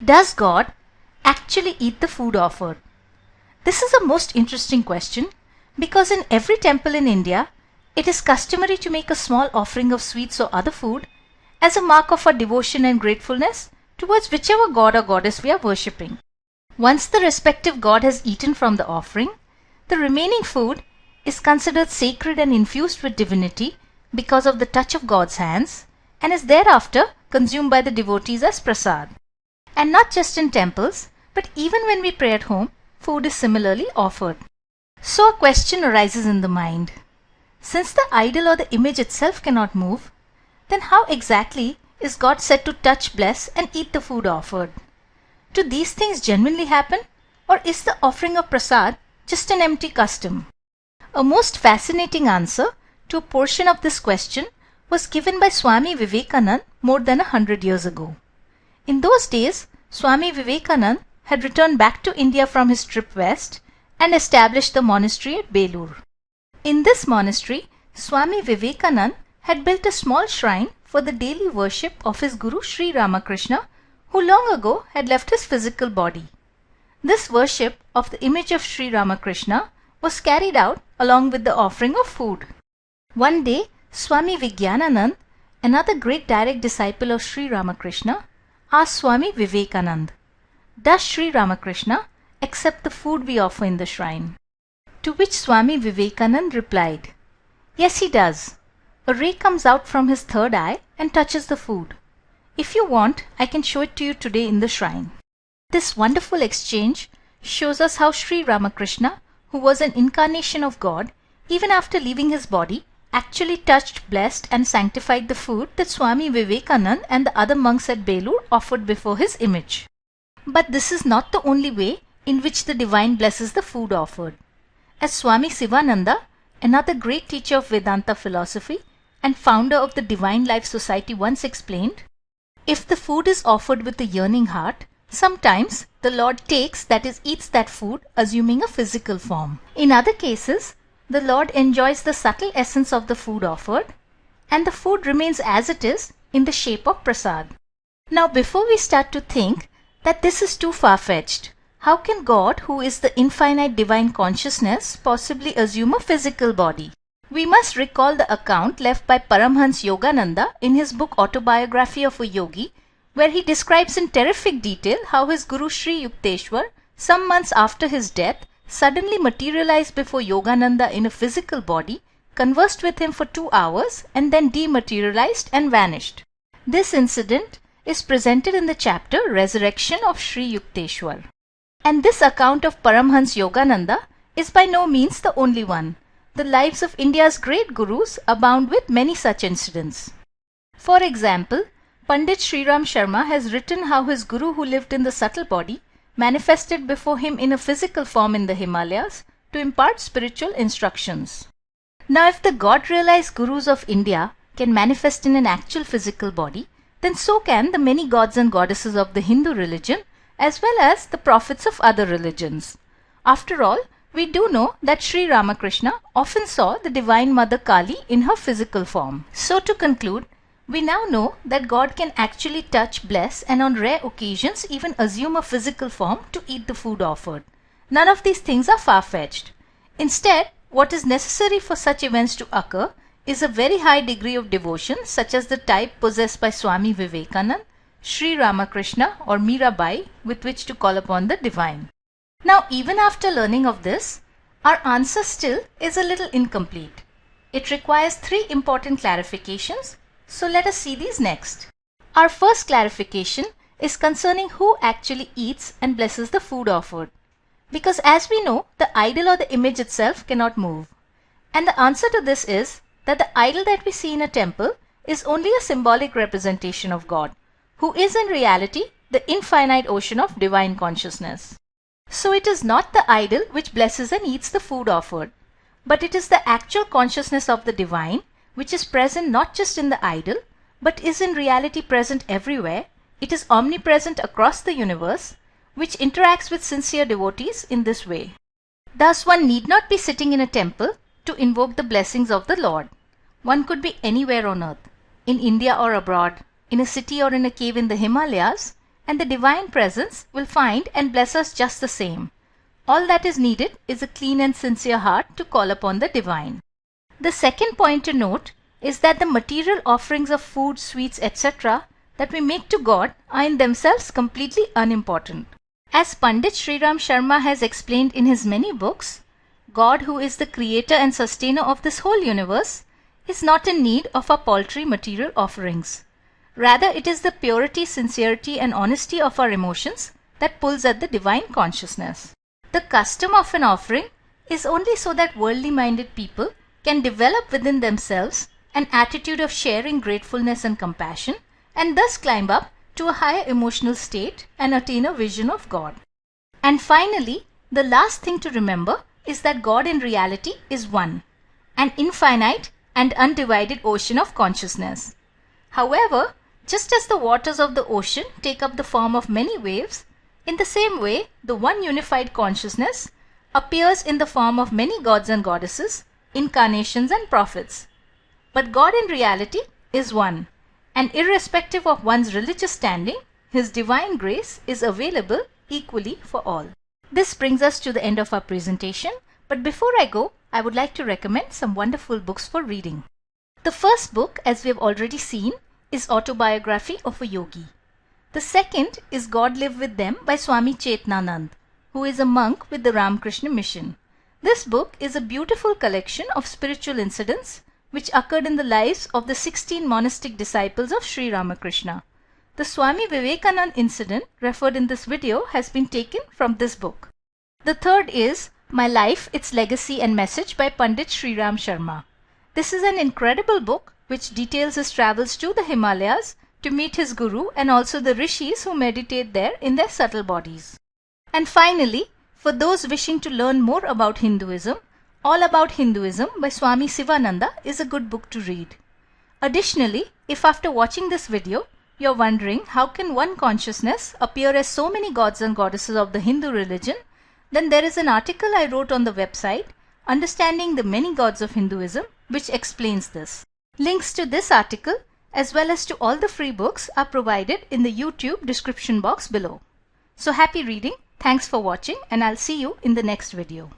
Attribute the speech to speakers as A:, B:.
A: Does God actually eat the food offered? This is a most interesting question because in every temple in India, it is customary to make a small offering of sweets or other food as a mark of our devotion and gratefulness towards whichever god or goddess we are worshipping. Once the respective god has eaten from the offering, the remaining food is considered sacred and infused with divinity because of the touch of God's hands and is thereafter consumed by the devotees as prasad. And not just in temples, but even when we pray at home, food is similarly offered. So a question arises in the mind. Since the idol or the image itself cannot move, then how exactly is God said to touch, bless and eat the food offered? Do these things genuinely happen, or is the offering of prasad just an empty custom? A most fascinating answer to a portion of this question was given by Swami Vivekananda more than 100 years ago. In those days, Swami Vivekananda had returned back to India from his trip west and established the monastery at Belur. In this monastery, Swami Vivekananda had built a small shrine for the daily worship of his guru Sri Ramakrishna, who long ago had left his physical body. This worship of the image of Sri Ramakrishna was carried out along with the offering of food. One day, Swami Vijnananand, another great direct disciple of Sri Ramakrishna, asked Swami Vivekananda, "Does Sri Ramakrishna accept the food we offer in the shrine?" To which Swami Vivekananda replied, "Yes, he does. A ray comes out from his third eye and touches the food. If you want, I can show it to you today in the shrine." This wonderful exchange shows us how Sri Ramakrishna, who was an incarnation of God, even after leaving his body, actually touched, blessed and sanctified the food that Swami Vivekananda and the other monks at Belur offered before his image. But this is not the only way in which the divine blesses the food offered. As Swami Sivananda, another great teacher of Vedanta philosophy and founder of the Divine Life Society, once explained, if the food is offered with a yearning heart, sometimes the Lord takes, that is, eats that food, assuming a physical form. In other cases, the Lord enjoys the subtle essence of the food offered, and the food remains as it is in the shape of prasad. Now, before we start to think that this is too far-fetched, how can God, who is the infinite divine consciousness, possibly assume a physical body? We must recall the account left by Paramhansa Yogananda in his book Autobiography of a Yogi, where he describes in terrific detail how his Guru Sri Yukteswar, some months after his death, suddenly materialized before Yogananda in a physical body, conversed with him for 2 hours and then dematerialized and vanished. This incident is presented in the chapter Resurrection of Sri Yukteswar. And this account of Paramhansa Yogananda is by no means the only one. The lives of India's great gurus abound with many such incidents. For example, Pandit Shriram Sharma has written how his guru, who lived in the subtle body, manifested before him in a physical form in the Himalayas to impart spiritual instructions. Now, if the God-realized gurus of India can manifest in an actual physical body, then so can the many gods and goddesses of the Hindu religion as well as the prophets of other religions. After all, we do know that Sri Ramakrishna often saw the Divine Mother Kali in her physical form. So to conclude, we now know that God can actually touch, bless and on rare occasions even assume a physical form to eat the food offered. None of these things are far-fetched. Instead, what is necessary for such events to occur is a very high degree of devotion, such as the type possessed by Swami Vivekananda, Sri Ramakrishna or Mirabai, with which to call upon the divine. Now, even after learning of this, our answer still is a little incomplete. It requires 3 important clarifications, so let us see these next. Our first clarification is concerning who actually eats and blesses the food offered. Because as we know, the idol or the image itself cannot move. And the answer to this is that the idol that we see in a temple is only a symbolic representation of God, who is in reality the infinite ocean of divine consciousness. So it is not the idol which blesses and eats the food offered, but it is the actual consciousness of the divine which is present not just in the idol, but is in reality present everywhere. It is omnipresent across the universe, which interacts with sincere devotees in this way. Thus, one need not be sitting in a temple to invoke the blessings of the Lord. One could be anywhere on earth, in India or abroad, in a city or in a cave in the Himalayas, and the Divine Presence will find and bless us just the same. All that is needed is a clean and sincere heart to call upon the Divine. The second point to note is that the material offerings of food, sweets, etc. that we make to God are in themselves completely unimportant. As Pandit Shriram Sharma has explained in his many books, God, who is the creator and sustainer of this whole universe, is not in need of our paltry material offerings. Rather, it is the purity, sincerity and honesty of our emotions that pulls at the divine consciousness. The custom of an offering is only so that worldly-minded people can develop within themselves an attitude of sharing gratefulness and compassion, and thus climb up to a higher emotional state and attain a vision of God. And finally, the last thing to remember is that God in reality is one, an infinite and undivided ocean of consciousness. However, just as the waters of the ocean take up the form of many waves, in the same way the one unified consciousness appears in the form of many gods and goddesses, incarnations and prophets. But God in reality is one, and irrespective of one's religious standing, His divine grace is available equally for all. This brings us to the end of our presentation, but before I go, I would like to recommend some wonderful books for reading. The first book, as we have already seen, is Autobiography of a Yogi. The second is God Live With Them by Swami Chetnanand, who is a monk with the Ramakrishna Mission. This book is a beautiful collection of spiritual incidents which occurred in the lives of the 16 monastic disciples of Sri Ramakrishna. The Swami Vivekananda incident referred in this video has been taken from this book. The third is My Life, Its Legacy and Message by Pandit Shriram Sharma. This is an incredible book which details his travels to the Himalayas to meet his guru and also the rishis who meditate there in their subtle bodies. And finally, for those wishing to learn more about Hinduism, All About Hinduism by Swami Sivananda is a good book to read. Additionally, if after watching this video, you're wondering how can one consciousness appear as so many gods and goddesses of the Hindu religion, then there is an article I wrote on the website, Understanding the Many Gods of Hinduism, which explains this. Links to this article as well as to all the free books are provided in the YouTube description box below. So happy reading, thanks for watching, and I'll see you in the next video.